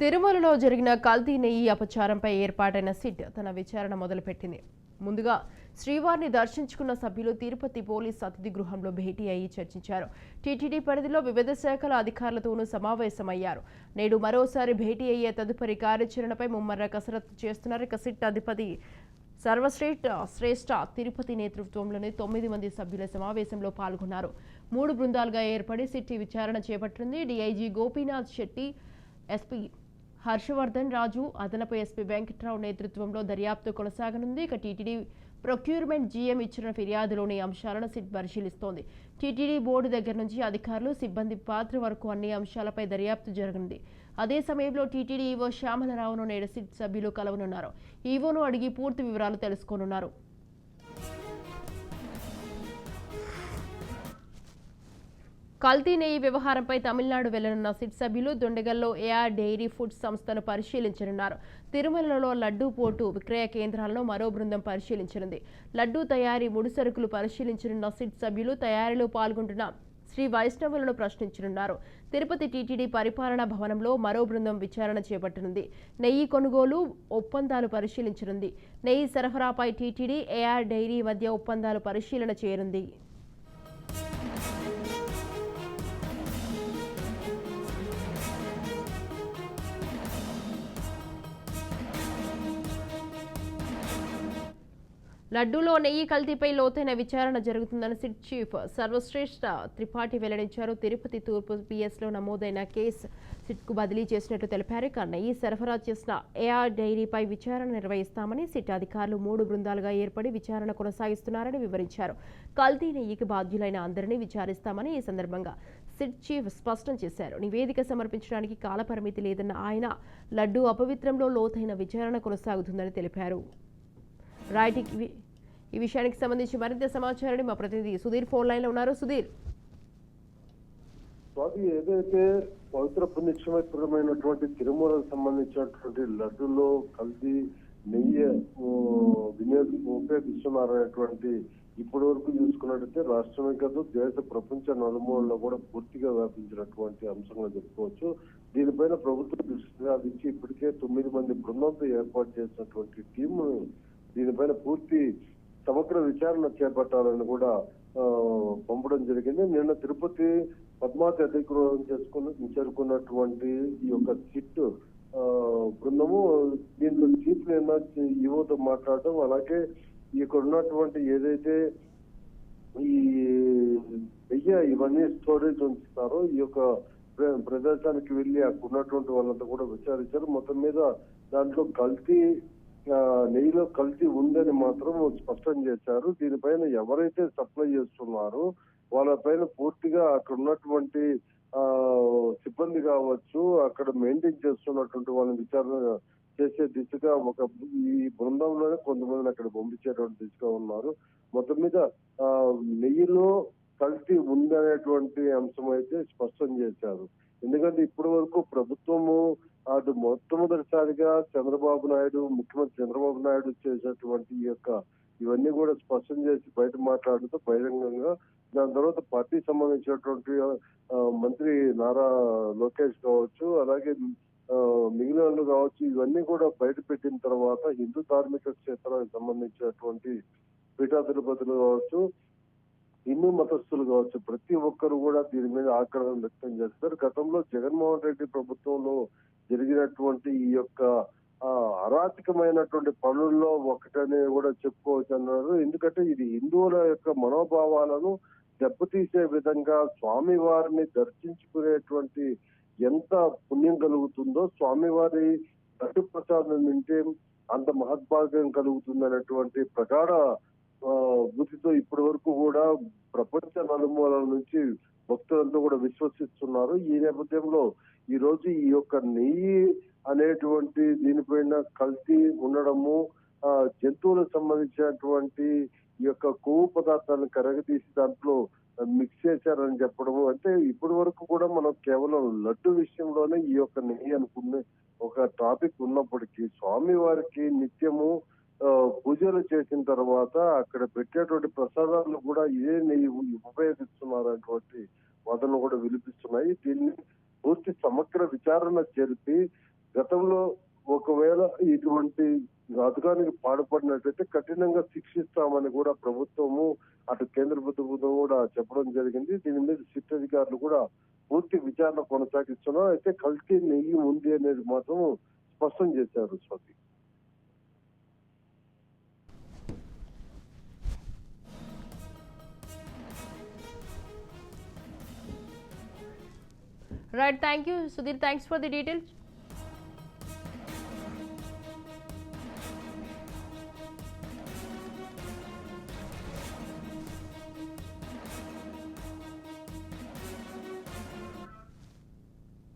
తిరుమలలో జరిగిన కల్తీ నెయ్యి అపచారంపై ఏర్పాటైన సిట్ తన విచారణ మొదలుపెట్టింది. ముందుగా శ్రీవారిని దర్శించుకున్న సభ్యులు తిరుపతి పోలీస్ అతిథి గృహంలో భేటీ అయ్యి చర్చించారు. టీటీడీ పరిధిలో వివిధ శాఖల అధికారులతోనూ సమావేశమయ్యారు. నేడు మరోసారి భేటీ అయ్యే తదుపరి కార్యాచరణపై ముమ్మర కసరత్తు చేస్తున్నారు. ఇక సిట్ అధిపతి శ్రేష్ఠ తిరుపతి నేతృత్వంలోని 9 మంది సభ్యుల సమావేశంలో పాల్గొన్నారు. 3 బృందాలుగా ఏర్పడి సిట్ విచారణ చేపట్టింది. డీఐజీ గోపీనాథ్ శెట్టి, ఎస్పీ హర్షవర్ధన్ రాజు, అదనపు ఎస్పీ వెంకట్రావు నేతృత్వంలో దర్యాప్తు కొనసాగనుంది. ఇక టీటీడీ ప్రొక్యూర్మెంట్ జీఎం ఇచ్చిన ఫిర్యాదులోని అంశాలను సిట్ పరిశీలిస్తోంది. టీటీడీ బోర్డు దగ్గర నుంచి అధికారులు, సిబ్బంది పాత్ర వరకు అన్ని అంశాలపై దర్యాప్తు జరగనుంది. అదే సమయంలో టీటీడీ ఈవో శ్యామలరావును నేడు సిట్ సభ్యులు కలవనున్నారు. ఈవోను అడిగి పూర్తి వివరాలు తెలుసుకోనున్నారు. కల్తీ నెయ్యి వ్యవహారంపై తమిళనాడు వెళ్లనున్న సిట్ సభ్యులు దొండగల్లో ఏఆర్ డెయిరీ ఫుడ్స్ సంస్థను పరిశీలించనున్నారు. తిరుమలలో లడ్డూ పోటు విక్రయ కేంద్రాలను మరో బృందం పరిశీలించనుంది. లడ్డూ తయారీ ముడిసరుకులు పరిశీలించనున్న సిట్ సభ్యులు తయారీలో పాల్గొంటున్న శ్రీ వైష్ణవులను ప్రశ్నించనున్నారు. తిరుపతి టీటీడీ పరిపాలనా భవనంలో మరో బృందం విచారణ చేపట్టనుంది. నెయ్యి కొనుగోలు ఒప్పందాలు పరిశీలించనుంది. నెయ్యి సరఫరాపై టీటీడీ, ఏఆర్ డెయిరీ మధ్య ఒప్పందాలు పరిశీలన చేయనుంది. లడ్డూలో నెయ్యి కల్తీపై లోతైన విచారణ జరుగుతుందని సిట్ చీఫ్ సర్వశ్రేష్ఠ త్రిపాఠి వెల్లడించారు. తిరుపతి తూర్పు పిఎస్లో నమోదైన కేసు సిట్కు బదిలీ చేసినట్టు తెలిపారు. ఇక నెయ్యి సరఫరా చేసిన ఏఆర్ డైరీపై విచారణ నిర్వహిస్తామని సిట్ అధికారులు 3 బృందాలుగా ఏర్పడి విచారణ కొనసాగిస్తున్నారని వివరించారు. కల్తీ నెయ్యికి బాధ్యులైన అందరినీ విచారిస్తామని ఈ సందర్భంగా సిట్ చీఫ్ స్పష్టం చేశారు. నివేదిక సమర్పించడానికి కాలపరిమితి లేదన్న ఆయన లడ్డూ అపవిత్రంలో లోతైన విచారణ కొనసాగుతుందని తెలిపారు. రైట్, ఈ విషయానికి సంబంధించి మరింత సమాచారాన్ని మా ప్రతినిధి సుధీర్ ఫోన్ లైన్ లో ఉన్నారు. సుధీర్, ఏదైతే పవిత్ర పుణ్యక్షేత్రమైనటువంటి తిరుమలకు సంబంధించినటువంటి లడ్డులో కల్తీ నెయ్యి ఉపయోగిస్తున్నారనేటువంటి ఇప్పటి వరకు చూసుకున్నట్టయితే రాష్ట్రమే కాదు దేశ ప్రపంచ నలుమూలలో కూడా పూర్తిగా వ్యాపించినటువంటి అంశంగా చెప్పుకోవచ్చు. దీనిపైన ప్రభుత్వం దృష్టి సాధించి ఇప్పటికే 9 మంది బృందంతో ఏర్పాటు చేసినటువంటి టీము దీనిపైన పూర్తి సమగ్ర విచారణ చేపట్టాలని కూడా పంపడం జరిగింది. నిన్న తిరుపతి పద్మావతి అధిగృహం చేరుకున్నటువంటి ఈ యొక్క సిట్ బృందము దీంట్లో చీఫ్ నిన్న ఈవోతో మాట్లాడటం, అలాగే ఇక్కడ ఉన్నటువంటి ఏదైతే ఈ ఇవన్నీ స్టోరేజ్ ఉంచుతారో ఈ యొక్క ప్రదేశానికి వెళ్లి అక్కడ ఉన్నటువంటి వాళ్ళంతా కూడా విచారించారు. మొత్తం మీద దాంట్లో నెయ్యిలో కల్తీ ఉందని మాత్రం స్పష్టం చేశారు. దీనిపైన ఎవరైతే సప్లై చేస్తున్నారో వాళ్ళపైన పూర్తిగా అక్కడ ఉన్నటువంటి సిబ్బంది కావచ్చు, అక్కడ మెయింటైన్ చేస్తున్నటువంటి వాళ్ళని విచారణ చేసే దిశగా ఈ బృందంలోనే కొంతమందిని అక్కడ పంపించేటువంటి దిశగా ఉన్నారు. మొత్తం మీద నెయ్యిలో కల్తీ ఉందనేటువంటి అంశం అయితే స్పష్టం చేశారు. ఎందుకంటే ఇప్పటి వరకు ప్రభుత్వము అది మొట్టమొదటిసారిగా ముఖ్యమంత్రి చంద్రబాబు నాయుడు చేసేటువంటి ఇవన్నీ కూడా స్పష్టం చేసి బయట మాట్లాడుతూ బహిరంగంగా, దాని తర్వాత పార్టీ సంబంధించినటువంటి మంత్రి నారా లోకేష్ కావచ్చు, అలాగే మిగిలిన వాళ్ళు కావచ్చు, ఇవన్నీ కూడా బయట పెట్టిన తర్వాత హిందూ ధార్మిక క్షేత్రానికి సంబంధించినటువంటి పీఠాధిపతులు కావచ్చు, హిందూ మతస్థులు కావచ్చు, ప్రతి ఒక్కరు కూడా దీని మీద ఆగ్రహం వ్యక్తం చేస్తారు. గతంలో జగన్మోహన్ రెడ్డి ప్రభుత్వంలో జరిగినటువంటి ఈ యొక్క అరాచకమైనటువంటి పనుల్లో ఒకటనే కూడా చెప్పుకోవచ్చు అన్నారు. ఎందుకంటే ఇది హిందువుల యొక్క మనోభావాలను దెబ్బతీసే విధంగా స్వామివారిని దర్శించుకునేటువంటి ఎంత పుణ్యం కలుగుతుందో, స్వామివారి లడ్డు ప్రసాదం వింటే అంత మహద్భాగ్యం కలుగుతుంది అనేటువంటి ప్రగాఢ బుద్ధితో ఇప్పటి వరకు కూడా ప్రపంచ నలుమూలల నుంచి భక్తులంతా కూడా విశ్వసిస్తున్నారు. ఈ నేపథ్యంలో ఈ రోజు ఈ యొక్క నెయ్యి అనేటువంటి దీనిపైన కల్తీ ఉండడము, జంతువులకు సంబంధించినటువంటి ఈ యొక్క కొవ్వు పదార్థాలను కరగదీసి దాంట్లో మిక్స్ చేశారని చెప్పడము, అంటే ఇప్పటి వరకు కూడా మనం కేవలం లడ్డు విషయంలోనే ఈ యొక్క నెయ్యి అనుకునే ఒక టాపిక్ ఉన్నప్పటికీ స్వామి వారికి నిత్యము పూజలు చేసిన తర్వాత అక్కడ పెట్టేటువంటి ప్రసాదాలు కూడా ఇదే నెయ్యి ఉపయోగిస్తున్నారనేటువంటి వాదనలు కూడా వినిపిస్తున్నాయి. దీన్ని పూర్తి సమగ్ర విచారణ జరిపి గతంలో ఒకవేళ ఇటువంటి ఘాతుకానికి పాల్పడినట్లయితే కఠినంగా శిక్షిస్తామని కూడా ప్రభుత్వము అటు కేంద్ర ప్రభుత్వం కూడా చెప్పడం జరిగింది. దీని మీద సిట్ అధికారులు కూడా పూర్తి విచారణ కొనసాగిస్తున్నారు. అయితే కల్తీ నెయ్యి ఉంది అనేది మాత్రం స్పష్టం చేశారు Swathi. Right, thank you Sudheer, thanks for the details.